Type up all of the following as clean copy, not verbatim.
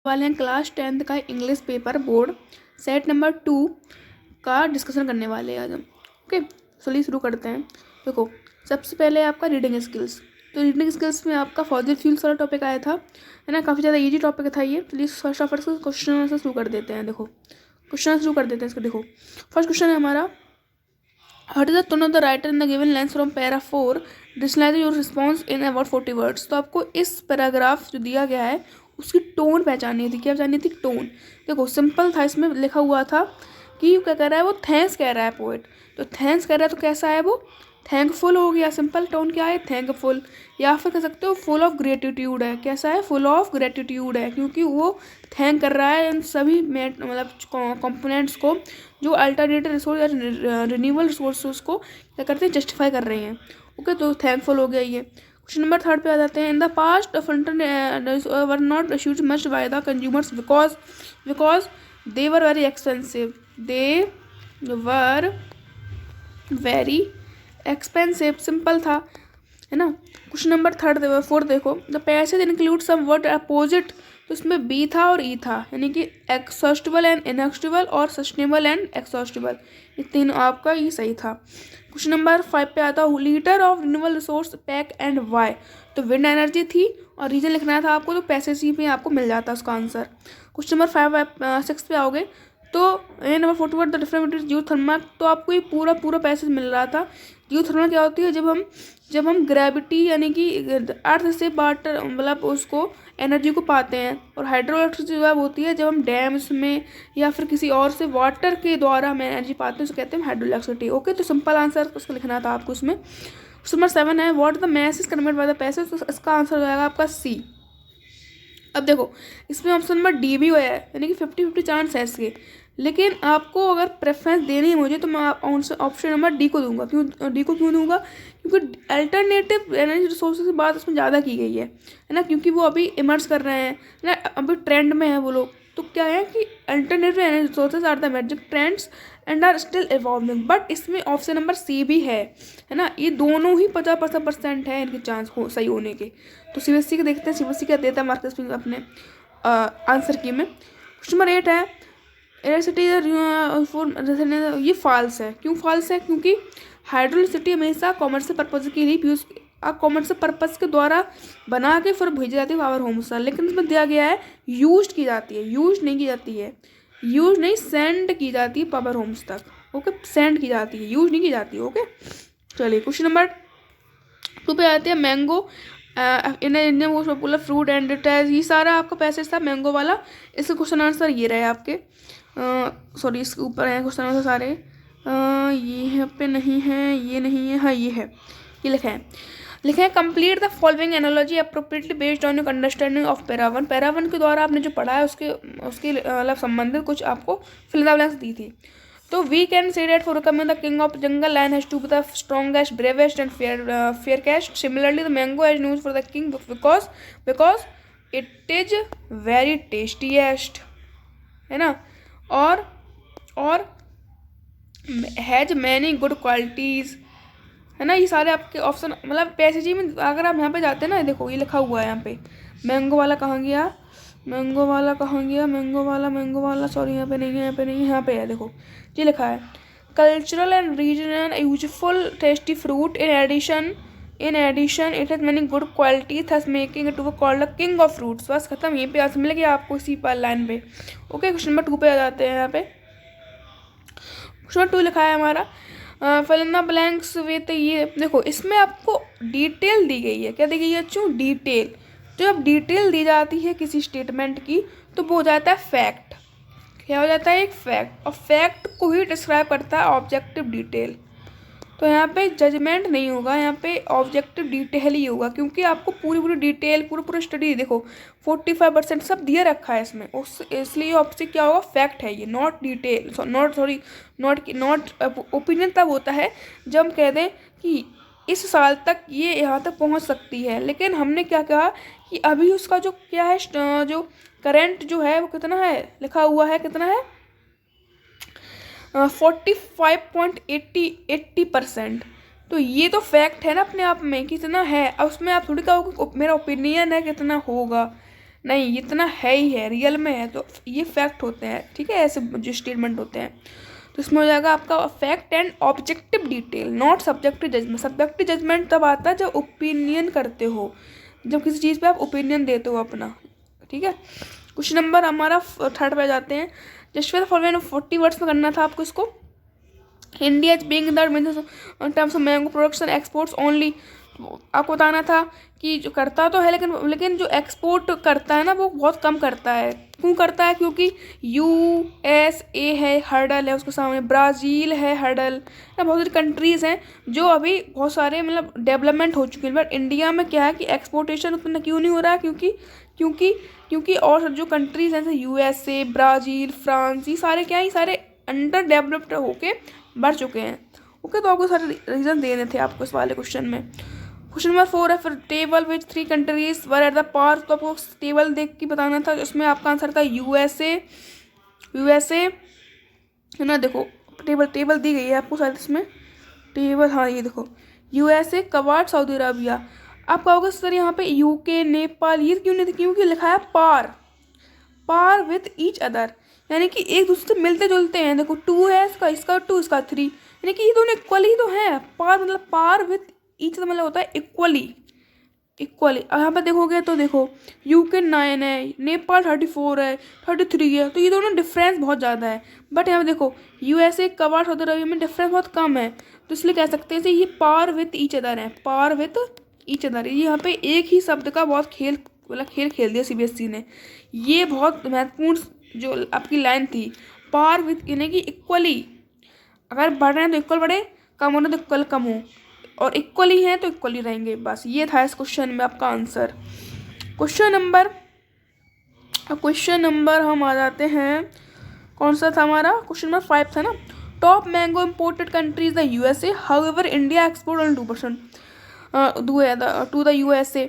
वाले हैं class 10th का English paper board set number 2 का डिस्कशन करने वाले हैं आज हम। ओके, चलिए शुरू करते हैं। देखो, सबसे पहले आपका रीडिंग स्किल्स। तो रीडिंग स्किल्स में आपका फॉसिल फ्यूल्स वाला टॉपिक आया था, है ना। काफ़ी ज़्यादा इजी टॉपिक था ये। चलिए फर्स्ट ऑफ ऑल क्वेश्चन से शुरू कर देते हैं। देखो, क्वेश्चन शुरू कर देते हैं इसका। देखो, फर्स्ट क्वेश्चन है हमारा, What is the tone of the writer in the given lines from para 4? Dislike your response in about 40 words. तो आपको इस पैराग्राफ जो दिया गया है उसकी टोन पहचाननी थी। क्या पहचाननी थी? टोन। देखो, सिंपल था, इसमें लिखा हुआ था कि क्या कह रहा है वो, थैंक्स कह रहा है पोएट। तो थैंक्स कह रहा है तो कैसा है वो, थैंकफुल हो गया। सिंपल टोन क्या है, थैंकफुल। या फिर कह सकते हो फुल ऑफ ग्रेटिट्यूड है। कैसा है, फुल ऑफ ग्रेटिट्यूड है, क्योंकि वो थैंक कर रहा है इन सभी मतलब कंपोनेंट्स को जो अल्टरनेटिव रिसोर्स या रिन्यूएबल रिसोर्स को क्या करते हैं, जस्टिफाई कर रहे हैं। ओके, तो थैंकफुल हो गया ये। क्वेश्चन नंबर 3 पे आ जाते हैं। In the past were not issued much by the consumers because they were very expensive. They were very expensive, simple था, है ना। क्वेश्चन नंबर 4 देखो, the passage include some word opposite. तो इसमें बी था और ई था, यानी कि एक्सॉस्टिबल एंड इनएक्सटिबल और सस्टेनेबल एंड एक्सॉस्टिबल, ये तीन आपका ये सही था। क्वेश्चन नंबर 5 पे आता है, litre of renewable resource pack and y. तो विंड एनर्जी थी और रीजन लिखना था आपको, तो पैसेज में आपको मिल जाता उसका आंसर। क्वेश्चन नंबर 6 पे आओगे तो a number 41 the difference between geothermal. तो आपको ये पूरा पैसेज मिल रहा था। जियोथर्मल क्या होती है, जब हम ग्रेविटी यानी कि अर्थ से वाटर मतलब उसको एनर्जी को पाते हैं। और हाइड्रो इलेक्ट्रिसिटी जब होती है जब हम डैम्स में या फिर किसी और से वाटर के द्वारा हम एनर्जी पाते हैं, उसे कहते हैं हाइड्रो इलेक्ट्रिसिटी। ओके, तो सिंपल आंसर उसको लिखना था आपको उसमें। नंबर 7 है, what the mass is convert by the passage. तो इसका आंसर हो जाएगा आपका सी। अब देखो, इसमें ऑप्शन नंबर डी भी हुआ है, यानी कि 50-50 चांस है इसके। लेकिन आपको अगर प्रेफरेंस देनी है मुझे, तो मैं ऑप्शन नंबर डी को दूंगा। डी को क्यों दूंगा? क्योंकि अल्टरनेटिव एनर्जी रिसोर्सेज की बात इसमें ज़्यादा की गई है ना। क्योंकि वो अभी इमर्ज कर रहे हैं ना, अभी ट्रेंड में है वो लोग। तो क्या है कि alternative energy resources are the emerging trends and are still evolving. But इसमें ऑप्शन नंबर सी भी है ना। ये दोनों ही 50% है इनके चांस हो सही होने के। तो सीबीएसई के देखते हैं सीबीएसई क्या देता है मार्क्स अपने आंसर की में। क्वेश्चन नंबर 8 है, इलेक्ट्रिसिटी ये फॉल्स है। क्यों फॉल्स है? क्योंकि हाइड्रोइलेक्ट्रिसिटी हमेशा कॉमर्शियल पर्पज के लिए यूज कॉमर्शियल पर्पज के द्वारा बना के फिर भेजी जाती है पावर होम्स। लेकिन इसमें दिया गया है यूज की जाती है, यूज नहीं की जाती है, यूज नहीं सेंड की जाती है पावर होम्स तक। ओके, सेंड की जाती है, यूज नहीं की जाती है। ओके, चलिए क्वेश्चन नंबर 2 पे आते हैं। Mango in Indian most popular fruit and it has, ये सारा आपका पैसेज था मैंगो वाला। इसका क्वेश्चन आंसर ये रहे आपके, सॉरी इसके ऊपर है क्वेश्चन आंसर सारे। ये यहाँ पे नहीं है, ये नहीं है, हाँ ये है, ये लिखा है complete the following analogy appropriately based on your understanding of para 1। Para 1 के द्वारा आपने जो पढ़ा है उसके मतलब संबंधित कुछ आपको फिल इन द ब्लैंक्स दी थी। तो we can say that for coming the king of jungle lion has to be the strongest bravest and fairest. Similarly the mango has news for the king because it is very tastiest, है ना। और has many good qualities, है ना। ये सारे आपके option मतलब passage में अगर आप यहाँ पे जाते हैं ना, देखो ये लिखा हुआ है यहाँ पे। मैंगो वाला कहाँ गया, मैंगो वाला सॉरी यहाँ पे नहीं है, यहाँ पे है। देखो ये लिखा है cultural and regional useful tasty fruit in addition it has many good quality thus making it to called the king of fruits. बस खत्म, यहीं पे मिल गया आपको इसी पर लाइन पे। ओके, क्वेश्चन नंबर 2 पे आ जाते हैं। यहाँ पे क्वेश्चन नंबर 2 लिखा है हमारा fill in the blanks with. ये देखो, इसमें आपको डिटेल दी गई है। क्या दी गई है बच्चों? डिटेल। जब डिटेल दी जाती है किसी स्टेटमेंट की तो वो हो जाता है फैक्ट। क्या हो जाता है? एक फैक्ट। और फैक्ट को ही डिस्क्राइब करता है ऑब्जेक्टिव डिटेल। तो यहाँ पे जजमेंट नहीं होगा, यहाँ पे ऑब्जेक्टिव डिटेल ही होगा, क्योंकि आपको पूरी डिटेल पूरा स्टडी देखो 45% सब दिया रखा है इसमें। इसलिए आपसे क्या होगा, फैक्ट है ये, नॉट डिटेल, नॉट ओपिनियन। तब होता है जब हम कह दें कि इस साल तक ये यहाँ तक पहुँच सकती है, लेकिन हमने क्या कहा कि अभी उसका जो क्या है, जो करंट जो है वो कितना है, लिखा हुआ है कितना है, 45.80%। तो ये तो फैक्ट है ना अपने आप में कितना है। अब उसमें आप थोड़ी कहोगे मेरा ओपिनियन है कितना होगा, नहीं, इतना है ही है, रियल में है, तो ये फैक्ट होते हैं, ठीक है, ऐसे जो स्टेटमेंट होते हैं। तो इसमें हो जाएगा आपका fact and objective detail, not subjective judgement. Subjective judgement तब आता है जब ओपिनियन करते हो, जब किसी चीज़ पे आप ओपिनियन देते हो अपना, ठीक है। क्वेश्चन नंबर हमारा 3 पे जाते हैं। जस्ट फॉलोइंग 40 वर्ड्स में करना था आपको इसको। India is being that means in terms of mango production exports only. आपको बताना था कि जो करता तो है, लेकिन जो एक्सपोर्ट करता है ना वो बहुत कम करता है। क्यों करता है? क्योंकि USA है, हर्डल है उसके सामने, ब्राज़ील है हर्डल, ना बहुत सारी कंट्रीज़ हैं जो अभी बहुत सारे मतलब डेवलपमेंट हो चुके हैं। बट इंडिया में क्या है कि एक्सपोर्टेशन उतना क्यों नहीं हो रहा है? क्योंकि और जो कंट्रीज़ हैं जैसे USA, ब्राज़ील, फ्रांस, ये सारे क्या है, ये सारे अंडर डेवलप्ड होके बढ़ चुके हैं। ओके, तो आपको सारे रीज़न देने थे आपको इस वाले क्वेश्चन में। क्वेश्चन नंबर 4 है फिर table which 3 countries were at the par. तो आपको टेबल देख के बताना था, उसमें आपका आंसर था USA है ना। देखो टेबल दी गई है आपको शायद इसमें टेबल, हाँ ये देखो USA, कवाट, सऊदी अरबिया। आप कहोगे सर यहाँ पे UK, नेपाल ये क्यों नहीं, क्योंकि लिखा है पार विथ ईच अदर, यानी कि एक दूसरे से मिलते जुलते हैं। देखो 2 है इसका 2, इसका 3, यानी कि ये दोनों इक्वली तो है। पार मतलब पार विथ ईच मतलब होता है इक्वली। यहाँ पर देखोगे तो देखो UK 9 है, नेपाल 34 है, 33 है, तो ये दोनों डिफरेंस बहुत ज़्यादा है। बट यहाँ पे देखो USA, कवाट, सऊदी अरबिया में डिफरेंस बहुत कम है, तो इसलिए कह सकते हैं ये पार विथ ईच अदर है, पार विथ ईच अदर। ये यहाँ पे एक ही शब्द का बहुत खेल खेल दिया CBSE ने। ये बहुत महत्वपूर्ण जो आपकी लाइन थी, पार विथ यानी कि इक्वली, अगर बढ़ रहे हैं तो इक्वल बढ़े, कम हो रहे हैं तो इक्वल कम हो, और इक्वली हैं तो इक्वली रहेंगे। बस ये था इस क्वेश्चन में आपका आंसर। क्वेश्चन नंबर हम आ जाते हैं, कौन सा था हमारा? क्वेश्चन नंबर 5 था ना। Top mango imported countries the USA, however India export only 2% to the USA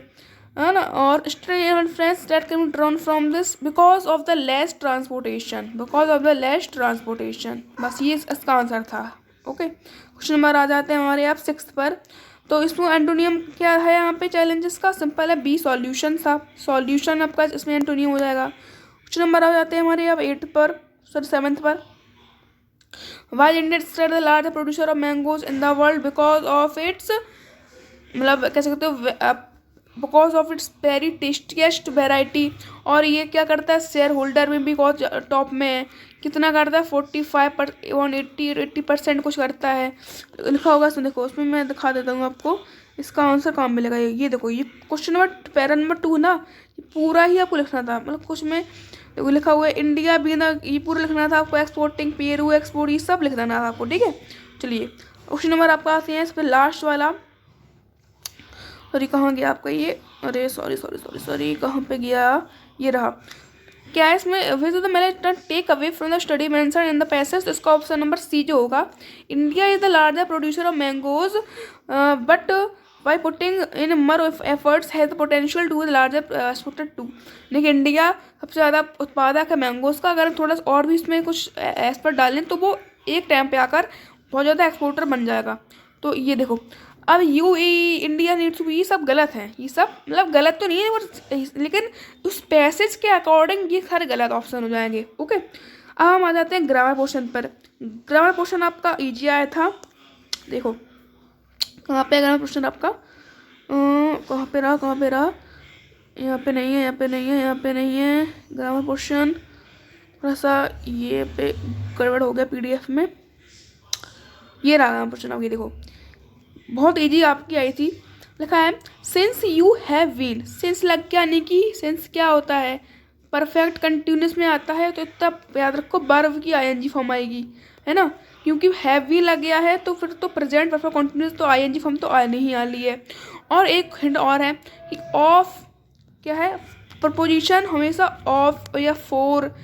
है ना। और friends that can be drawn from this because of the less transportation, बस ये इसका आंसर था। ओके, क्वेश्चन नंबर आ जाते हैं हमारे आप 6 पर। तो इसमें एंटोनियम क्या है यहाँ पे चैलेंजेस का? सिंपल है, बी सॉल्यूशन था, सॉल्यूशन आपका इसमें एंटोनियम हो जाएगा। क्वेश्चन नंबर आ जाते हैं हमारे आप 7th पर। While India is the largest producer of mangoes in the world because of its, मतलब कह सकते हो because of its very tastiest variety. और ये क्या करता है? शेयर होल्डर में भी बहुत टॉप में है। कितना करता है? 80% कुछ करता है, लिखा होगा इसमें। देखो उसमें मैं दिखा देता हूँ आपको, इसका आंसर कहाँ मिलेगा। ये देखो, ये क्वेश्चन नंबर पैरा नंबर 2 ना, ये पूरा ही आपको लिखना था। मतलब कुछ में देखो लिखा हुआ है इंडिया भी ना, ये पूरा लिखना था आपको। एक्सपोर्टिंग, पेरू एक्सपोर्ट, ये सब लिख देना था आपको, ठीक है। चलिए क्वेश्चन नंबर आपका आते हैं इस पर लास्ट वाला। सॉरी कहाँ गया आपका ये? अरे सॉरी कहाँ पे गया? ये रहा। क्या है इसमें? Which the main take away from the study mention in the passage. इसका ऑप्शन नंबर C जो होगा। India is the largest producer of mangoes but by putting in more efforts has the potential to the largest exported to. देखिए India सबसे ज़्यादा उत्पादक है mangoes का। अगर थोड़ा और भी इसमें कुछ एस्पेक्ट डालें तो वो एक टाइम पे आकर बहुत ज़्यादा एक्सपोर्टर बन जाएगा। तो ये देखो, अब UAE, India needs to be, ये सब गलत है। ये सब मतलब गलत तो नहीं है, लेकिन उस पैसेज के अकॉर्डिंग ये सारे गलत ऑप्शन हो जाएंगे। ओके, अब हम आ जाते हैं ग्रामर पोर्शन पर। ग्रामर पोर्शन आपका ईजी आया था। देखो कहाँ पे ग्रामर पोर्शन आपका, कहाँ पे रहा? यहाँ पे नहीं है ग्रामर पोर्शन। थोड़ा सा ये पे गड़बड़ हो गया PDF में। ये रहा ग्रामर पोर्शन। अब ये देखो, बहुत इजी आपकी आई थी। लिखा है since you have been. Since लग गया, यानी कि सिंस क्या होता है? परफेक्ट कंटिन्यूस में आता है, तो इतना याद रखो वर्ब की ING फॉर्म आएगी, है ना। क्योंकि हैव भी लग गया है तो फिर तो प्रेजेंट परफेक्ट कंटिन्यूस तो ING फॉर्म तो आने ही वाली है। और एक हिंट और है कि ऑफ क्या है? प्रपोजिशन हमेशा ऑफ या फॉर,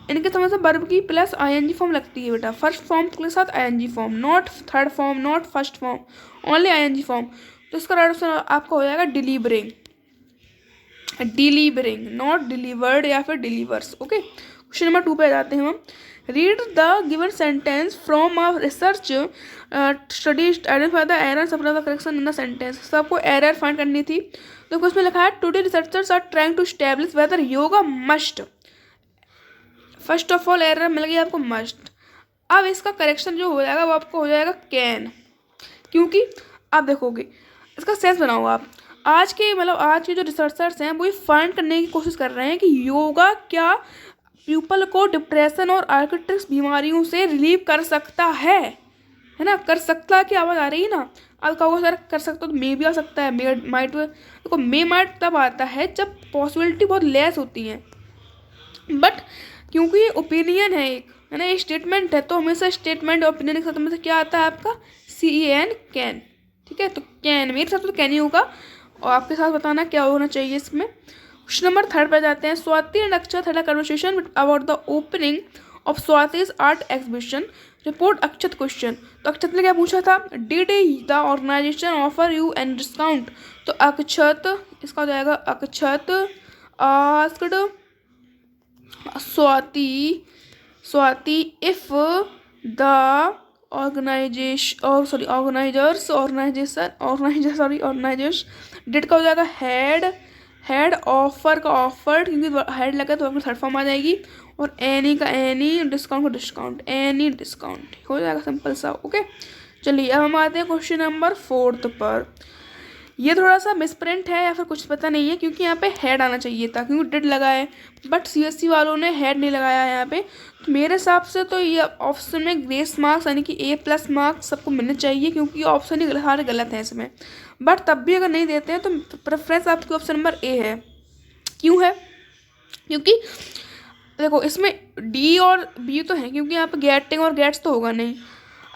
इनके समय से वर्ब की प्लस ING फॉर्म लगती है बेटा। फर्स्ट फॉर्म के साथ ING form, not third form, not first form, only ING form. तो इसका राइट ऑप्शन आपका हो जाएगा डिलीवरिंग, नॉट डिलीवर्ड या फिर डिलीवर्स। ओके, क्वेश्चन नंबर 2 पे जाते हैं हम। Read the given sentence from a research study, identify the error, supply the correction in the sentence. सबको एरर फाइंड करनी थी, देखो इसमें लिखा है today researchers are trying to establish whether yoga must. First of all error मिल गया आपको मस्ट। अब इसका करेक्शन जो हो जाएगा वो आपको हो जाएगा कैन, क्योंकि आप देखोगे इसका सेंस बनाओ आप। आज के जो रिसर्चर्स हैं वो ये फाइंड करने की कोशिश कर रहे हैं कि योगा क्या पीपल को डिप्रेशन और आर्किट्रिक्स बीमारियों से रिलीव कर सकता है ना। कर सकता की आवाज़ आ रही है ना। अब कहोगे सर कर सकता तो मे भी आ सकता है, मे माइट। देखो मे माइट तब आता है जब पॉसिबिलिटी बहुत लेस होती है, बट क्योंकि ये ओपिनियन है एक, है ना, ये स्टेटमेंट है, तो हमेशा स्टेटमेंट और ओपिनियन के साथ में से क्या आता है आपका CAN कैन। ठीक है, तो कैन मेरे साथ तो कैन ही होगा और आपके साथ बताना क्या होना चाहिए इसमें। क्वेश्चन नंबर 3 पे जाते हैं। Swati and Akshat had a conversation about the opening of Swati's art exhibition, report Akshat question. तो अक्षत ने क्या पूछा था, did the organization offer you an discount. तो अक्षत, इसका हो जाएगा Akshat asked Swati if the organizers did का हो जाएगा हैड ऑफर का ऑफर्ड, क्योंकि हेड लगा तो आपको थर्ड फॉर्म आ जाएगी, और एनी का एनी, डिस्काउंट का डिस्काउंट, एनी डिस्काउंट हो जाएगा, सिंपल सा। ओके चलिए अब हम आते हैं क्वेश्चन नंबर 4 पर। ये थोड़ा सा मिसप्रिंट है या फिर कुछ पता नहीं है, क्योंकि यहाँ पे हेड आना चाहिए था, क्योंकि डिड लगा है, बट CSC वालों ने हेड नहीं लगाया है यहाँ पे। तो मेरे हिसाब से तो ये ऑप्शन में ग्रेस मार्क्स यानी कि A+ मार्क्स सबको मिलने चाहिए, क्योंकि ऑप्शन ही सारे गलत हैं इसमें। बट तब भी अगर नहीं देते हैं तो प्रेफरेंस आपकी ऑप्शन नंबर A है। क्यों है, क्योंकि देखो इसमें D और B तो है, क्योंकि यहाँ पे गेटिंग और गेट्स तो होगा नहीं।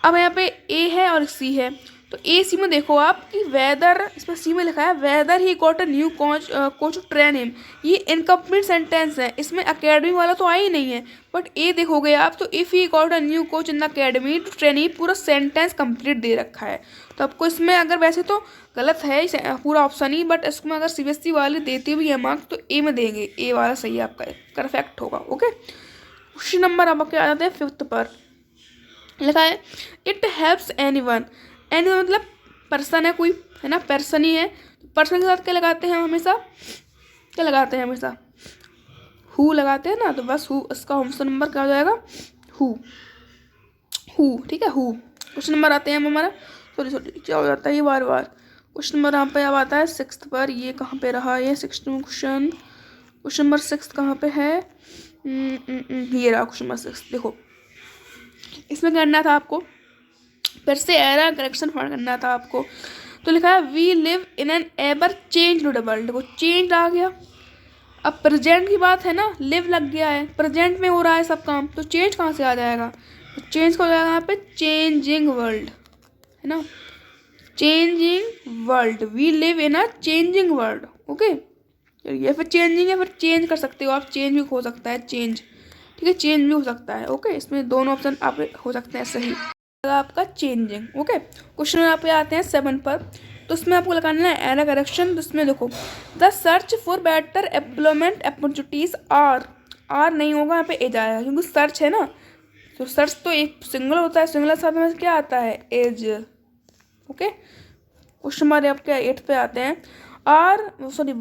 अब यहाँ पे A है और C है, तो AC में देखो आप कि वेदर, इसमें C में लिखा है weather he got a new coach train him. ये इनकम्प्लीट सेंटेंस है, इसमें अकेडमी वाला तो आया ही नहीं है। बट A देखोगे आप तो if he got a new coach in the academy to train he, पूरा सेंटेंस कंप्लीट दे रखा है। तो आपको इसमें अगर वैसे तो गलत है पूरा ऑप्शन ही, बट इसमें अगर CBSE वाले देते भी है मार्क्स तो A में देंगे, A वाला सही आपका परफेक्ट होगा। ओके क्वेश्चन नंबर अब आ जाते हैं 5 पर। लिखा है इट हेल्प्स एनीवन मतलब पर्सन है कोई, है ना, पर्सन ही है। पर्सन के साथ क्या लगाते हैं हमेशा, क्या लगाते हैं हमेशा, हु लगाते हैं ना, तो बस हु, इसका ऑप्शन नंबर क्या हो जाएगा हु। ठीक है हु। क्वेश्चन नंबर आते हैं हमारा, सॉरी क्या हो जाता है ये बार बार। क्वेश्चन नंबर यहाँ पे अब आता है 6 पर। ये कहाँ पे रहा, ये 6 क्वेश्चन नंबर 6 कहाँ पे है, ये रहा क्वेश्चन नंबर 6। देखो इसमें करना था आपको फिर से एरर करेक्शन फाइंड करना था आपको। तो लिखा है we live in an ever change world. देखो चेंज आ गया, अब प्रेजेंट की बात है ना, लिव लग गया है, प्रेजेंट में हो रहा है सब काम, तो चेंज कहाँ से आ जाएगा, तो चेंज का हो जाएगा यहाँ पे चेंजिंग वर्ल्ड, है ना, changing world. We live in a changing world. Okay चलिए फिर चेंजिंग है, फिर चेंज कर सकते हो आप, चेंज भी हो सकता है चेंज, ठीक है चेंज भी हो सकता है। ओके इसमें दोनों ऑप्शन आप हो सकते हैं सही आपका चेंजिंग। ओके क्वेश्चन यहाँ पे आते हैं 7 पर। तो उसमें आपको लगाना है एरर करेक्शन। तो उसमें देखो the search for better employment opportunities are नहीं होगा, यहाँ पे ए जाएगा, क्योंकि सर्च है ना, तो सर्च तो एक सिंगल होता है, सिंगल साथ में क्या आता है एज। ओके क्वेश्चन हमारे आपके 8 पे आते हैं।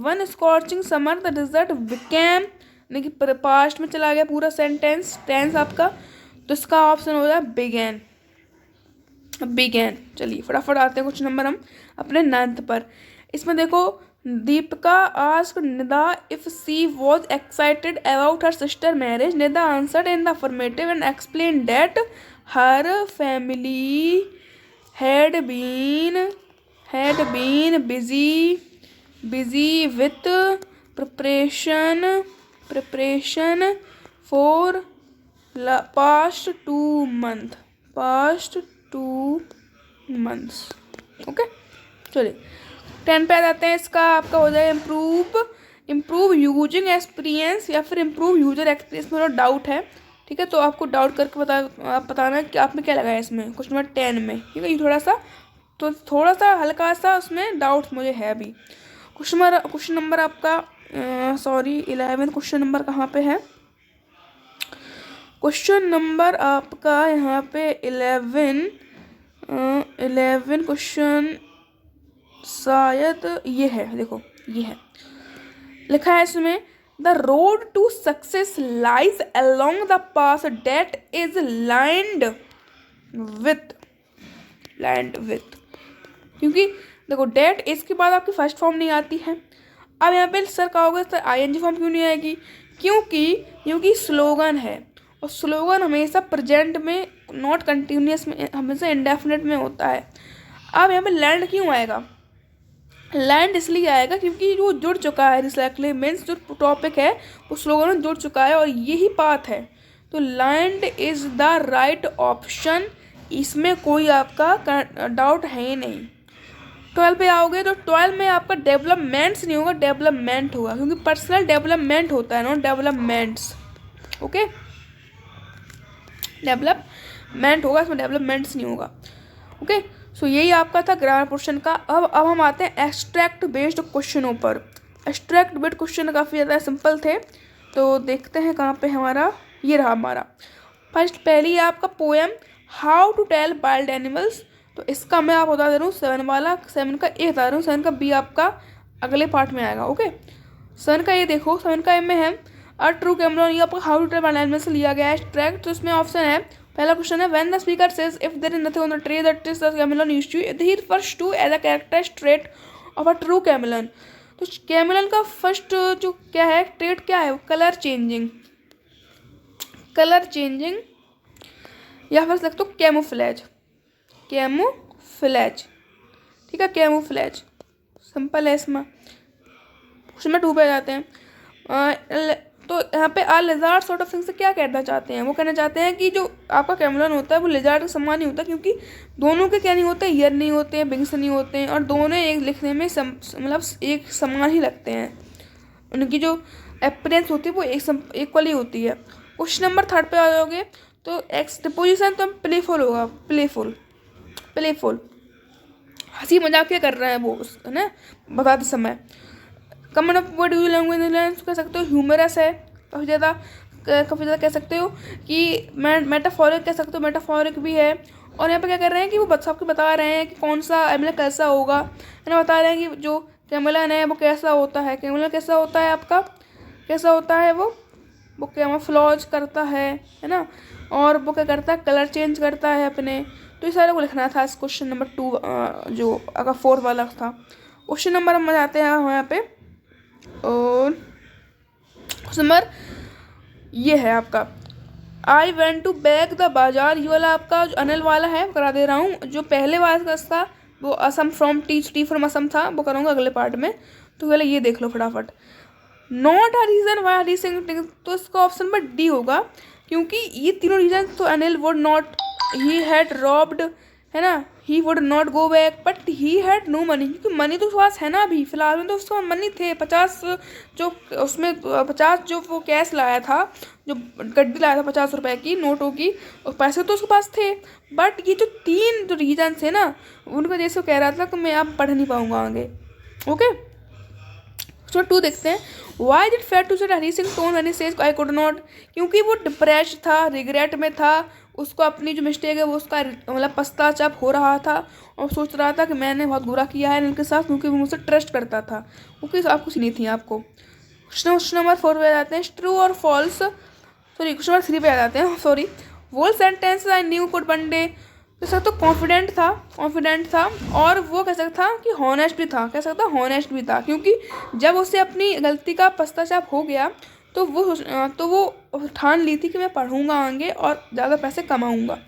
One scorching summer the dessert became, यानी कि पास्ट में चला गया पूरा सेंटेंस, टेंस आपका, तो इसका ऑप्शन हो जाए बिगेन। चलिए फटाफट आते हैं क्वेश्चन नंबर हम अपने 9 पर। इसमें देखो Deepika asked Nida if she was excited about her sister marriage. Nida answered in the affirmative and explain that her family had been busy with preparation for past 2 months। Okay चलिए 10 पे आ जाते हैं। इसका आपका हो जाए इम्प्रूव यूजिंग एक्सपीरियंस या फिर इम्प्रूव यूजर एक्सपीरियंस। मेरा डाउट है, ठीक है, तो आपको डाउट करके बताना कि आपने क्या लगाया इसमें क्वेश्चन नंबर 10 में, ठीक है। ये थोड़ा सा हल्का सा उसमें डाउट मुझे है अभी। क्वेश्चन नंबर आपका 11 क्वेश्चन नंबर कहाँ पे है, क्वेश्चन नंबर आपका यहाँ पे 11 क्वेश्चन शायद ये है। देखो ये है, लिखा है इसमें the road to success lies along the path that is lined with, क्योंकि देखो डेट इसके बाद आपकी फर्स्ट फॉर्म नहीं आती है। अब यहाँ पे सर कहोगे सर आईएनजी फॉर्म क्यों नहीं आएगी, क्योंकि स्लोगन है, और स्लोगन हमेशा प्रेजेंट में, नॉट कंटिन्यूस में, हमेशा इंडेफिनिट में होता है। अब यहाँ पे लैंड क्यों आएगा, लैंड इसलिए आएगा क्योंकि वो जुड़ चुका है, रिसाइकलिंग मीन्स जो टॉपिक है वो स्लोगन में जुड़ चुका है और यही पाथ है, तो land is the right option, इसमें कोई आपका डाउट है ही नहीं। 12 पे आओगे तो 12 में आपका डेवलपमेंट्स नहीं होगा, डेवलपमेंट होगा, क्योंकि पर्सनल डेवलपमेंट होता है, नॉट डेवलपमेंट्स। ओके, डेवलपमेंट होगा, इसमें डेवलपमेंट्स नहीं होगा। ओके, सो यही आपका था ग्रामर पोर्शन का। अब हम आते हैं एक्सट्रैक्ट बेस्ड क्वेश्चनों पर। एक्सट्रैक्ट बेस्ड क्वेश्चन काफ़ी ज़्यादा सिंपल थे, तो देखते हैं कहाँ पे हमारा, ये रहा हमारा फर्स्ट। पहली है आपका poem how to tell wild animals, तो इसका मैं आप बता दे रहा हूँ 7 वाला, 7 का ए बता रहा हूँ, 7 का बी आपका अगले पार्ट में आएगा। ओके, 7 का ए देखो, 7 का ए में है अ ट्रू कैमरॉन, ये आपका how to tell wild animals से लिया गया है एक्सट्रैक्ट। तो इसमें ऑप्शन है, पहला क्वेश्चन है when the speaker says if there is nothing on the tree that is the chameleon used to, he refers to as a characteristic trait of a true chameleon. तो chameleon का first जो क्या है trait क्या है, colour changing, या फिर सकते हो कैमोफ्लेज, ठीक है, कैमोफ्लेज सिंपल है इसमें। क्वेश्चन 2 पे आ जाते हैं। तो यहाँ पे आ लिजार्ड सॉर्ट ऑफ थिंग से क्या कहना चाहते हैं, वो कहना चाहते हैं कि जो आपका कैमरॉन होता है वो लिजार्ड के समान नहीं होता, क्योंकि दोनों के क्या नहीं होते, ईयर नहीं होते हैं, विंग्स नहीं होते हैं, और दोनों एक लिखने में मतलब एक समान ही लगते हैं, उनकी जो अपीयरेंस होती है वो इक्वल ही होती है। क्वेश्चन नंबर 3 पे आ जाओगे तो एक्सपोजिशन तो प्लेफुल होगा, प्लेफुल हंसी मजाक क्या कर रहा है वो, है ना, बताते समय। कमन ऑफ वर्ड यूज लैंग्वेज कह सकते हो, ह्यूमरस है काफ़ी ज़्यादा कह सकते हो कि मेटाफोरिक कह सकते हो, मेटाफोरिक भी है। और यहाँ पे क्या कर रहे हैं कि वो सबको बता रहे हैं कि कौन सा एमएलए कैसा होगा, है ना, बता रहे हैं कि जो कैमरॉन है वो कैसा होता है, कैमरॉन कैसा होता है आपका, कैसा होता है वो कैमोफ्लेज करता है ना, और वो क्या करता है, कलर चेंज करता है अपने। तो ये सारे को लिखना था इस क्वेश्चन नंबर 2 जो अगर 4 वाला था। क्वेश्चन नंबर हम जाते हैं यहाँ पे, और क्वेश्चन नंबर ये है आपका I went to back the bazaar, ये वाला आपका जो अनिल वाला है करा दे रहा हूँ। जो पहले वाला था वो Assam from T from Assam था, वो करूँगा अगले पार्ट में। तो पहले ये देख लो फटाफट, not a reason why Hari Singh, तो इसका ऑप्शन नंबर डी होगा, क्योंकि ये तीनों रीजन तो Anil would not, he had robbed, है ना, he would not go back, but he had no money, क्योंकि मनी तो उसके पास है ना अभी फिलहाल में, तो उसके पास मनी थे 50 जो उसमें 50 जो वो कैश लाया था, जो गड्डी लाया था 50 रुपए की नोटों की, और पैसे तो उसके पास थे। बट ये जो 3 जो रीजन थे ना, उनका जैसे कह रहा था कि मैं अब पढ़ नहीं पाऊंगा आगे। ओके, तो 2 देखते हैं, why did fair to said Hari Singh tone when he says I could not, क्योंकि वो डिप्रेस्ड था, रिग्रेट में था, उसको अपनी जो मिस्टेक है वो उसका मतलब पश्चाताप हो रहा था, और सोच रहा था कि मैंने बहुत बुरा किया है इनके साथ, क्योंकि वो मुझसे ट्रस्ट करता था, क्योंकि आप कुछ नहीं थी आपको। क्वेश्चन नंबर 4 पे आ जाते हैं, ट्रू और फॉल्स, सॉरी क्वेश्चन नंबर 3 पे आ जाते हैं, सॉरी, वो sentence I knew could one day, कह सकते हो कॉन्फिडेंट था, और वो कह सकता था कि हॉनेस्ट भी था, कह सकता हॉनेस्ट भी था, क्योंकि जब उसे अपनी गलती का पश्चाताप हो गया तो वो ठान ली थी कि मैं पढ़ूंगा आगे और ज़्यादा पैसे कमाऊंगा।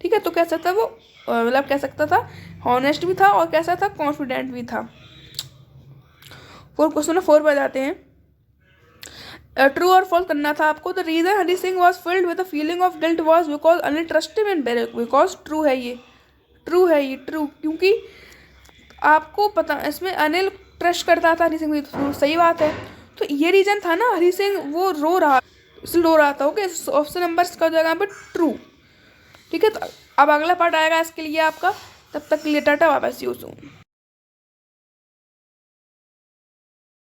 ठीक है, तो कह सकता वो मतलब कह सकता था हॉनेस्ट भी था, और कैसा था, कॉन्फिडेंट भी था। क्वेश्चन 4 पर जाते हैं, ट्रू और फॉल्स करना था आपको। The reason Hari Singh was filled with the feeling of guilt was because Anil trusted in barrack, because true है ये, क्योंकि आपको पता इसमें अनिल ट्रस्ट करता था हरी सिंह, तो सही बात है, तो ये रीजन था ना, हरी सिंह वो रो रहा था। ओके, ऑप्शन नंबर का जगह पे ट्रू। ठीक है, तो अब अगला पार्ट आएगा इसके लिए आपका, तब तक के लिए टाटा, वापस यूज़ हूँ।